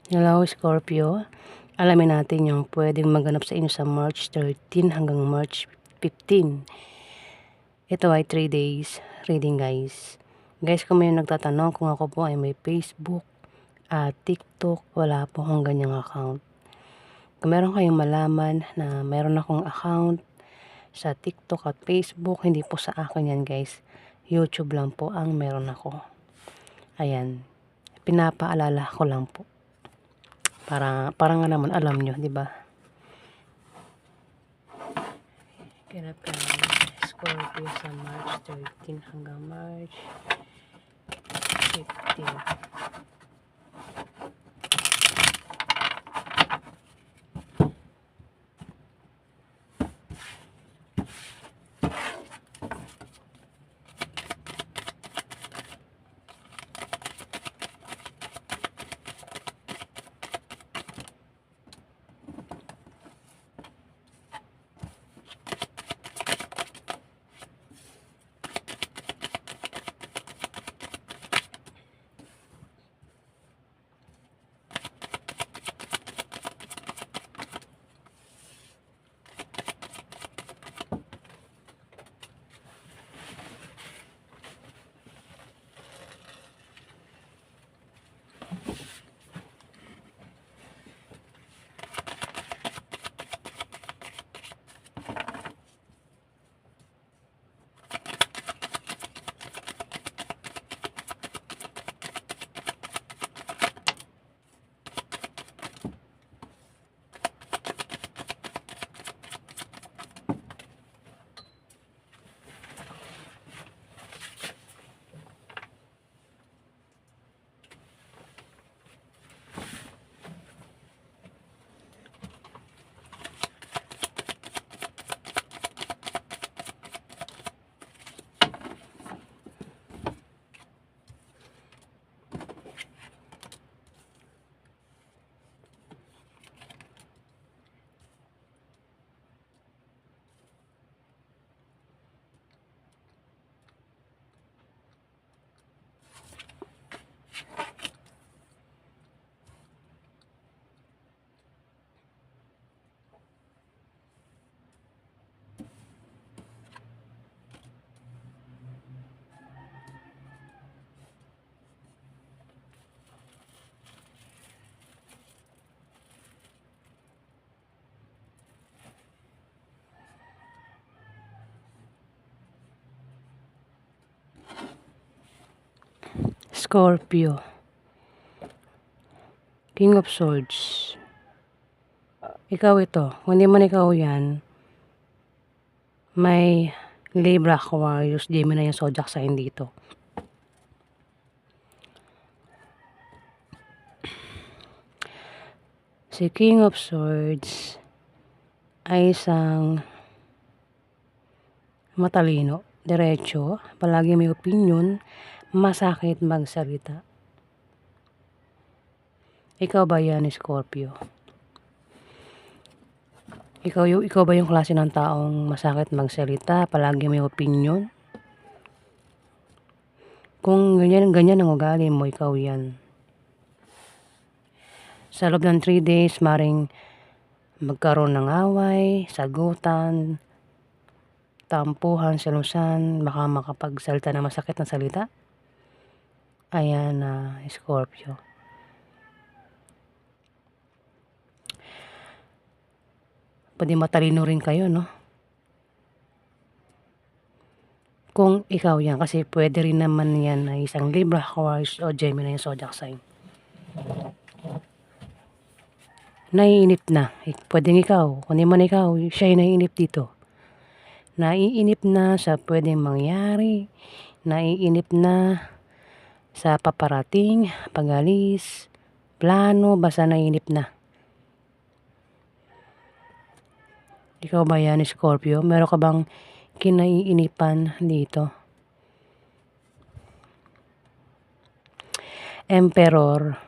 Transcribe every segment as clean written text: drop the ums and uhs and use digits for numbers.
Hello, Scorpio. Alamin natin yung pwedeng maganap sa inyo sa March 13 hanggang March 15. Ito ay 3 days reading, guys. Guys, kung may nagtatanong kung ako po ay may Facebook at TikTok, wala po akong ganyang account. Kung meron kayong malaman na meron akong account sa TikTok at Facebook, hindi po sa akin yan, guys. YouTube lang po ang meron ako. Ayan. Pinapaalala ko lang po. Para nga naman alam nyo, di ba? Ganap ka Scorpio sa March 13 hanggang March 15. Scorpio, King of Swords. Ikaw ito. Kung hindi man ikaw yan, may Libra, Aquarius, Gemini yung zodiac sign dito. Si King of Swords ay isang matalino, diretso, palagi may opinion, masakit magsalita. Ikaw ba yan, Scorpio? Ikaw ba yung klase ng taong masakit magsalita, palagi may opinion? Kung ganyan ang ugali mo, ikaw yan. Sa loob ng 3 days, maring magkaroon ng away, sagutan, tampuhan, selusan, baka makapagsalita na masakit na salita. Ayan, Scorpio. Pwede matalino rin kayo, no? Kung ikaw yan, kasi pwede rin naman yan na isang Libra, Aquarius, o Gemini yung zodiac sign. Naiinip na. Pwedeng ikaw, kung di man ikaw, siya yung naiinip dito. Naiinip na sa pwedeng mangyari. Naiinip na sa paparating, pag-alis, plano, basta naiinip na. Ikaw ba yan, Scorpio? Meron ka bang kinaiinipan dito? Emperor.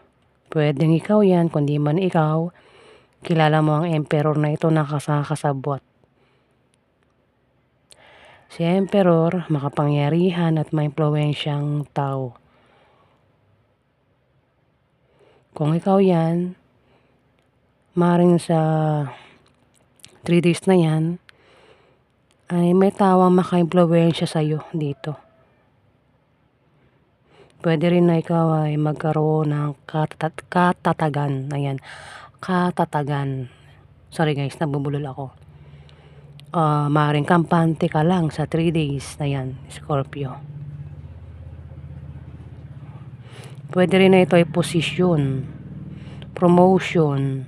Pwedeng ikaw yan, kundi man ikaw, kilala mo ang emperor na ito na kasabwat. Si emperor, makapangyarihan at may impluwensyang tao. Kung ikaw yan, maaaring sa 3 days na yan, ay may tawang maka-impluwensya sa'yo dito. Pwede rin na ikaw ay magkaroon ng katatagan. Ayan, katatagan. Sorry guys, nabubulol ako. Maaaring kampante ka lang sa 3 days na yan, Scorpio. Pwede rin na ito ay posisyon, promotion.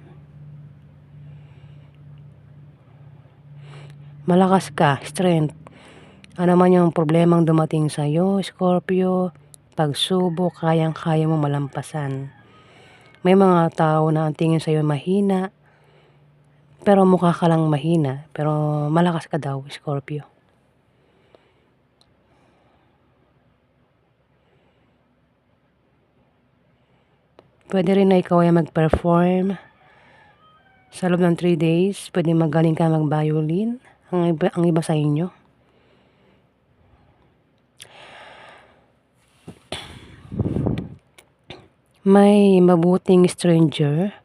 Malakas ka, strength. Ano man yung problemang dumating sa'yo, Scorpio, pagsubok, kayang-kaya mo malampasan. May mga tao na ang tingin sa'yo mahina, pero mukha ka lang mahina, pero malakas ka daw, Scorpio. Pwede rin na ikaw ay mag-perform sa loob ng 3 days. Pwede magaling ka mag-violin, ang iba sa inyo. May mabuting stranger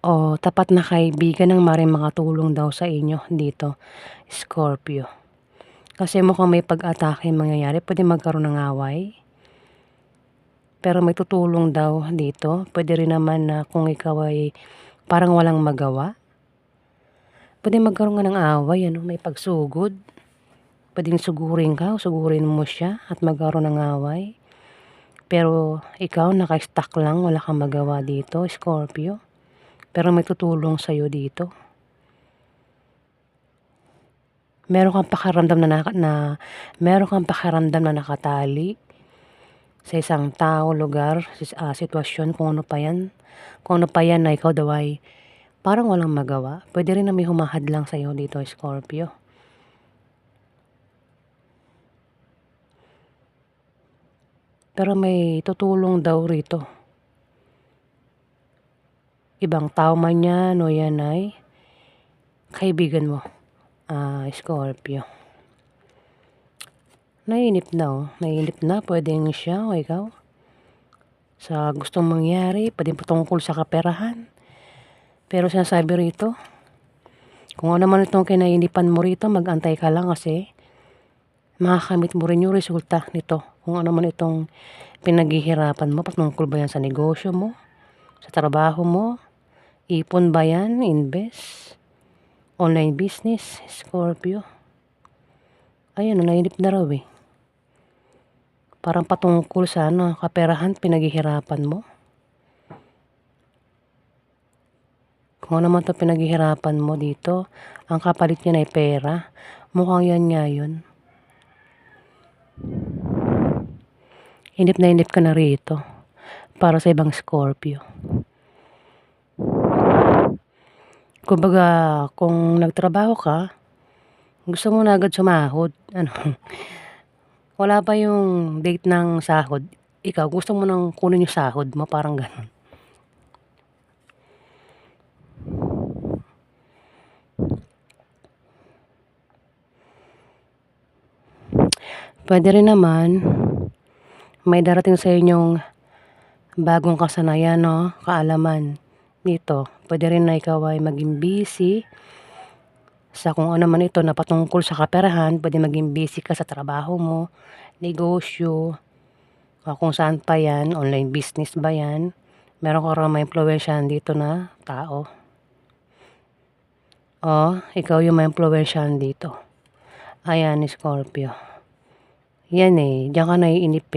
o tapat na kaibigan ang maaaring makatulong daw sa inyo dito, Scorpio. Kasi mukhang may pag-atake mangyayari, pwede magkaroon ng away. Pero may tutulong daw dito. Pwede rin naman na kung ikaw ay parang walang magawa, pwede magkaroon nga ng away, may pagsugod. Pwedeng sugurin ka o sugurin mo siya at magkaroon ng away. Pero ikaw naka-stuck lang, wala kang magawa dito, Scorpio. Pero may tutulong sa'yo dito. Meron kang pakiramdam meron kang pakiramdam na nakatali sa isang tao, lugar, sitwasyon, kung ano pa yan. Kung ano pa yan na ikaw daw ay parang walang magawa. Pwede rin na may humahadlang sa'yo dito, Scorpio. Pero may tutulong daw rito. Ibang tao man yan o yan ay kaibigan mo, Scorpio. Nainip na, pwedeng siya o ikaw. Sa gustong mangyari, pwedeng patungkol sa kaperahan. Pero sinasabi rito, kung ano man itong kinainipan mo rito, mag-antay ka lang kasi makakamit mo rin yung resulta nito. Kung ano man itong pinaghihirapan mo, patungkol ba yan sa negosyo mo, sa trabaho mo, ipon ba yan, invest, online business, Scorpio. Ayun, nainip na raw eh. Parang patungkol sa kaperahan, pinaghihirapan mo. Kung ano man ito pinaghihirapan mo dito, ang kapalit niya ay pera. Mukhang yan nga yun. Inip na inip ka na rito para sa ibang Scorpio. Kumbaga, kung nagtrabaho ka, gusto mo na agad sumahod. Wala pa yung date ng sahod. Ikaw, gusto mo nang kunin yung sahod mo, parang ganun. Pwede rin naman, may darating sa inyong bagong kasanayan, kaalaman dito. Pwede rin na ikaw ay maging busy sa kung ano man ito na patungkol sa kaperahan. Pwede maging busy ka sa trabaho mo, negosyo, kung saan pa yan, online business ba yan. Meron ka rin ma-impluwensyahan dito na tao. Ikaw yung ma-impluwensyahan dito. Ayan, Scorpio. Yan diyan ka naiinip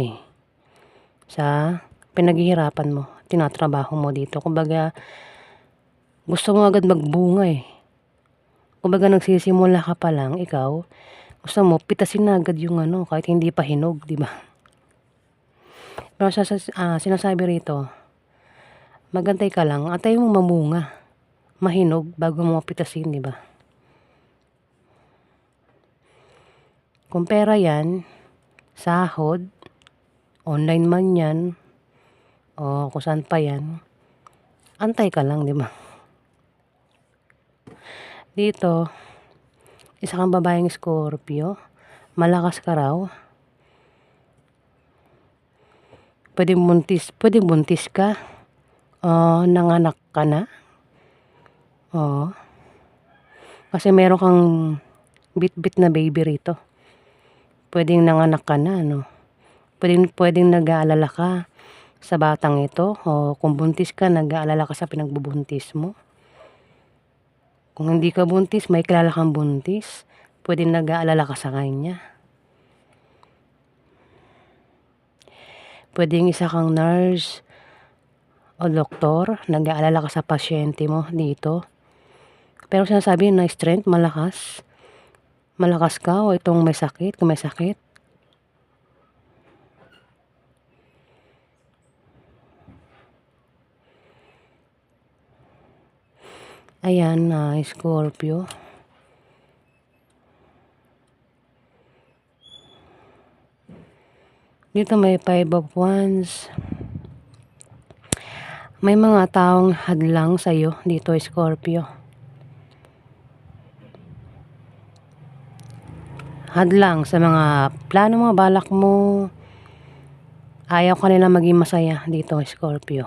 sa pinaghihirapan mo, tinatrabaho mo dito. Kumbaga, gusto mo agad magbunga Kumbaga, nagsisimula ka pa lang, ikaw, gusto mo, pitasin na agad yung kahit hindi pa hinog, di ba? Pero sinasabi rito, magantay ka lang, antay mo mamunga, mahinog, bago mo pitasin, di ba? Kung pera yan, sahod, online man yan, o kung saan pa yan, antay ka lang, di ba? Dito, isa kang babaeng Scorpio, malakas ka raw. Pwedeng buntis ka, nanganak ka na. Kasi meron kang bit-bit na baby rito. Pwedeng nanganak ka na, no? Pwedeng nag-aalala ka sa batang ito, o kung buntis ka, nag-aalala ka sa pinagbubuntis mo. Kung hindi ka buntis, may kilala kang buntis, pwedeng nag-aalala ka sa kanya. Pwedeng isa kang nurse o doktor, nag-aalala ka sa pasyente mo dito. Pero sinasabi na strength, malakas. Malakas ka o itong may sakit, kung may sakit. Ayan, Scorpio. Dito may 5 of Wands. May mga taong hadlang sa'yo dito, Scorpio. Hadlang sa mga plano mo, balak mo. Ayaw ka nila maging masaya dito, Scorpio.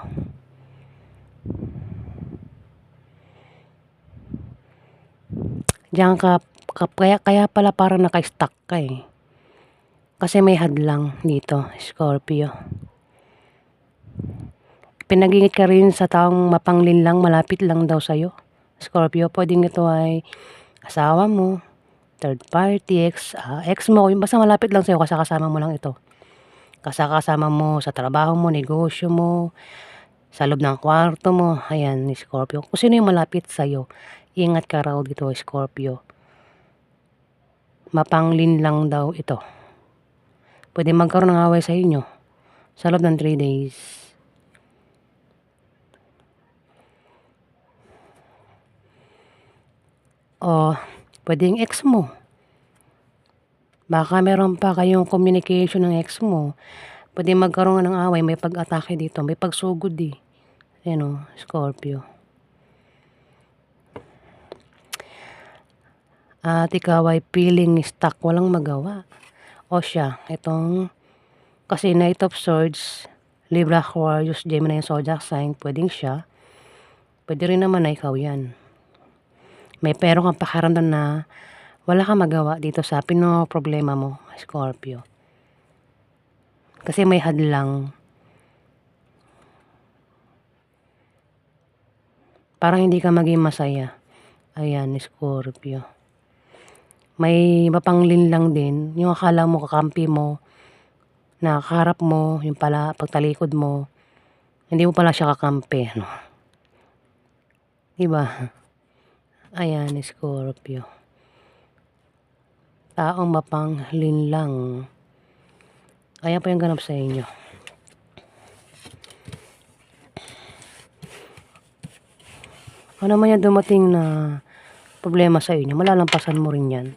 Diyan kaya pala parang naka-stuck ka eh. Kasi may hadlang dito, Scorpio. Pinagingit ka rin sa taong mapanglinlang, malapit lang daw sa'yo, Scorpio. Pwedeng ito ay asawa mo, third party, ex mo, yung basta malapit lang sa'yo, kasama mo lang ito. Kasama mo sa trabaho mo, negosyo mo, sa loob ng kwarto mo. Ayan, Scorpio. Kung sino yung malapit sa'yo, ingat ka raw dito, Scorpio. Mapanglinlang daw ito. Pwede magkaroon ng away sa inyo sa loob ng 3 days. O pwedeng ex mo. Baka meron pa kayong communication ng ex mo. Pwede magkaroon ng away, may pag-atake dito, may pagsugod eh. Ayan, Scorpio. At ikaw ay feeling stuck, walang magawa. O siya, itong, kasi Knight of Swords, Libra, Aquarius, Gemini, Zodiac sign, pwedeng siya. Pwede rin naman na ikaw yan. May pero kang pakaramdam na wala kang magawa dito sa problema mo, Scorpio. Kasi may hadlang. Parang hindi ka maging masaya. Ayan, Scorpio. May mapanglinlang din. Yung akala mo kakampi mo, na kaharap mo, yung pala pagtalikod mo, hindi mo pala siya kakampi. Diba? Ayan, Scorpio. Taong mapanglinlang. Ayan po yung ganap sa inyo. Ano man yung dumating na problema sa inyo, malalampasan mo rin yan.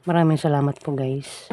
Maraming salamat po, guys.